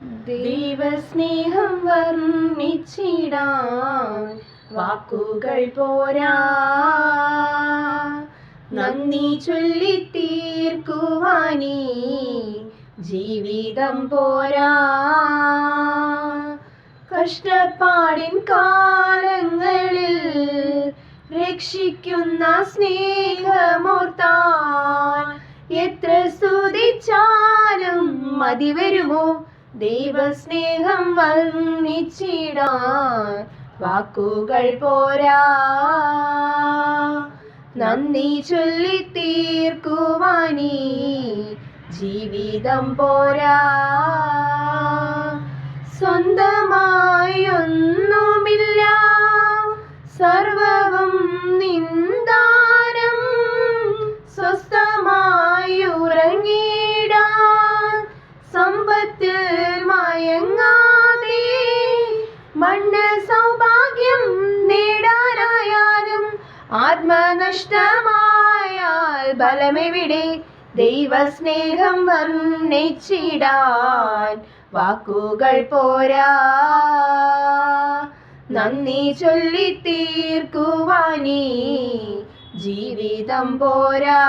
ദൈവസ്നേഹം വർണ്ണിച്ചിടാൻ വാക്കുകൾ പോരാ, നന്ദി ചൊല്ലി തീർക്കുവാനീ ജീവിതം പോരാ. കഷ്ടപ്പാടിൻ കാലങ്ങളിൽ രക്ഷിക്കുന്ന സ്നേഹമോർത്താൽ എത്ര സ്തുതിച്ചാലും മതി വരുമോ? ദൈവസ്നേഹം വർണ്ണിച്ചിടാൻ വാക്കുകൾ പോരാ, നന്ദി ചൊല്ലി തീർക്കുവാനീ ജീവിതം പോരാ. സ്വന്തമായി ഒന്നുമില്ല, സർവവും നിന്ദാനം. സ്വസ്ഥമായി ഉറങ്ങിടാൻ സമ്പത്തിൽ മയങ്ങാതെ, മണ്ണ് സൗഭാഗ്യം നേടാനായാലും ആത്മനഷ്ടമായാൽ ബലമെവിടെ? ദൈവസ്നേഹം വർണ്ണിച്ചിടാൻ വാക്കുകൾ പോരാ, നന്ദി ചൊല്ലി തീർക്കുവാനീ ജീവിതം പോരാ.